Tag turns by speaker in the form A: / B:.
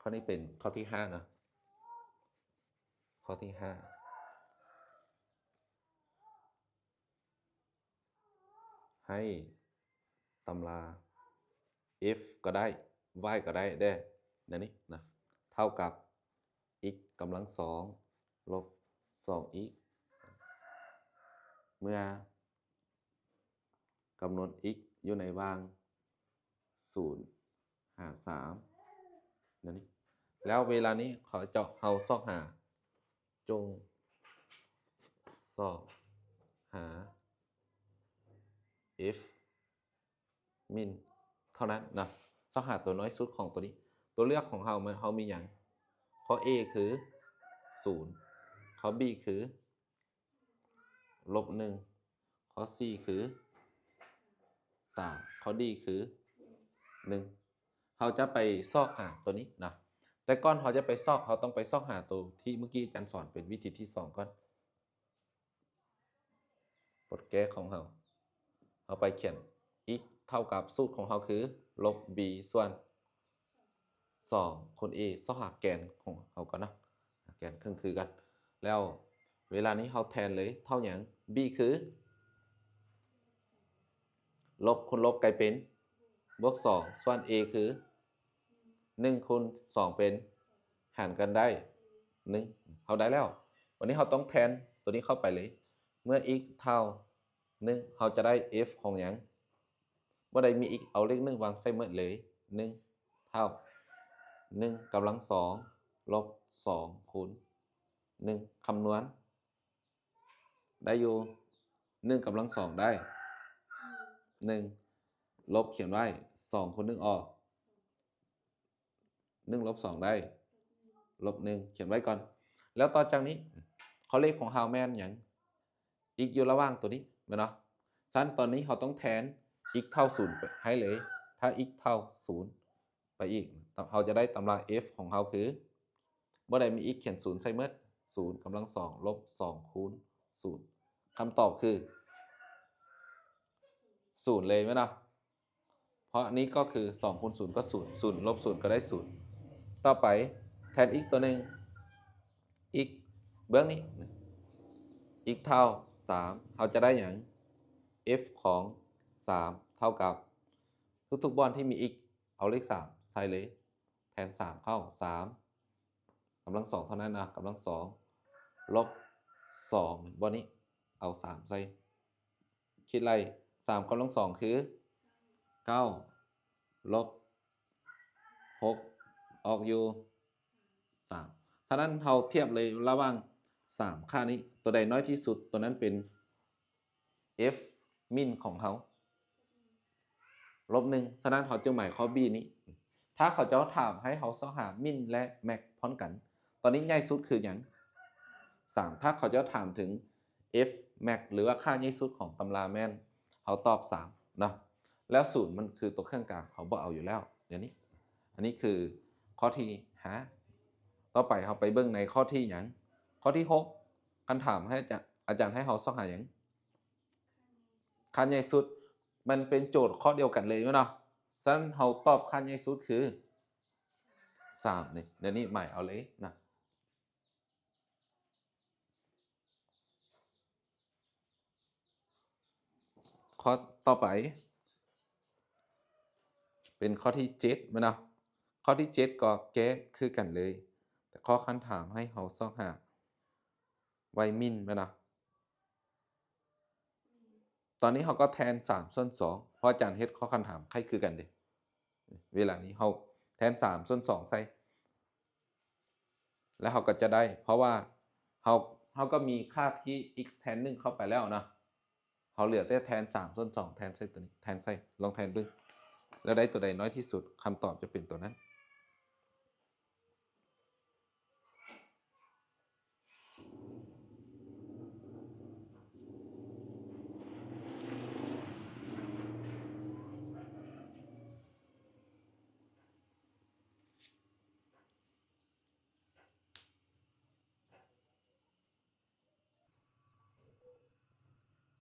A: ข้อนี้เป็นข้อที่5นะข้อที่5ให้ตำรา f ก็ได้ y ก็ได้ได้นะนี่นะเท่ากับ x กำลัง2ลบ 2x เมื่อกำหนด x อยู่ในวาง0 หา 3นะนี่แล้วเวลานี้ขอเจาะเฮาซอกหาจงซอกหา f min เท่านั้นนะซอกหาตัวน้อยสุดของตัวนี้ตัวเลือกของเรามีอย่างข้อ A คือ0ข้อ B คือ-1ข้อ C คือ3ข้อ D คือ1เราจะไปซอกหาตัวนี้นะแต่ก่อนเราจะไปซอกเขาต้องไปซอกหาตัวที่เมื่อกี้อาจารย์สอนเป็นวิธีที่2ก่อนบทแก้ของเราไปเขียน x เท่ากับสูตรของเราคือ-b ส่วน2คูณ a ซอกหาแกนของเราก่อนนะแกนคือกันแล้วเวลานี้เราแทนเลยเท่าอย่าง b คือลบคูณลบกลายเป็นบวก2ส่วน a คือ1คูณ2เป็นหารกันได้1เราได้แล้ววันนี้เราต้องแทนตัวนี้เข้าไปเลยเมื่อ x เท่า1เราจะได้ f ของอย่างเมื่อใดมี x เอาเลข1วางใส่หมดเลย1เท่า1กำลัง2ลบ2คูณ1คำนวณได้อยู่1กำลัง2ได้1ลบเขียนไว้2คูณ1ออก1ลบ2ได้ลบ1เขียนไว้ก่อนแล้วต่อจากนี้เขาเลขของเฮาแม่นอย่าง x อยู่ระหว่างตัวนี้ไหมเนาะฉะนั้นตอนนี้เราต้องแทน x เท่า0ไปให้เลยถ้า x เท่า0ไปอีกเราจะได้ตำรา f ของเราคือเมื่อใดมี x เขียน0ใส่เมื่อ0กำลัง2ลบ2คูณ0คำตอบคือ0เลยไหมเนาะเพราะนี้ก็คือ2คูณ0ก็0 0ลบ0ก็ได้0ต่อไปแทน x ตัวหนึ่ง x เบื้องนี้ x เท่า3เราจะได้อย่าง f ของ3เท่ากับทุกๆบอลที่มี x เอาเลข3ใส่เลยแทน3เข้า3กำลัง2เท่านั้นนะกำลัง2ลบ2บอลนี้เอา3ใส่คิดไร3กำลัง2คือ9ลบ6ออกอยู่3ฉะนั้นเราเทียบเลยระหว่าง3ค่านี้ตัวใดน้อยที่สุดตัวนั้นเป็น f min ของเขา-1ฉะนั้นเขาจึงหมายข้อ b นี้ถ้าเขาจะถามให้เขาซอกหา min และ max พร้อมกันตอนนี้ง่ายสุดคืออย่าง3ถ้าเขาจะถามถึง f max หรือว่าค่าง่ายสุดของตำราแม่นเขาตอบ3นะแล้ว0มันคือตัวเครื่องกลางเขาบอกเอาอยู่แล้วเดี๋ยวนี้อันนี้คือข้อที่5ต่อไปเขาไปเบิ่งในข้อที่อย่างข้อที่6คันถามให้อาจารย์ให้เขาซอกหาอย่างค่าใหญ่สุดมันเป็นโจทย์ข้อเดียวกันเลยเนาะฉะนั้นเราตอบค่าใหญ่สุดคือ3นี่เดี๋ยวนี้ใหม่เอาเลยนะข้อต่อไปเป็นข้อที่7มั้ยเนาะข้อที่7ก็แก้คือกันเลยแต่ข้อคันถามให้เราซอกหาไวมินมั้ยเนาะตอนนี้เราก็แทน3ส่วน2เพราะอาจารย์เฮ็ดข้อคันถามใครคือกันเด้เวลานี้เราแทน3ส่วน2ใส่แล้วเราก็จะได้เพราะว่าเราก็มีค่าที่ x แทน1เข้าไปแล้วเนาะเราเหลือแต่แทน3ส่วน2แทนใส่ตัวนี้แทนใส่ลองแทนดูแล้วได้ตัวใดน้อยที่สุดคำตอบจะเป็นตัวนั้น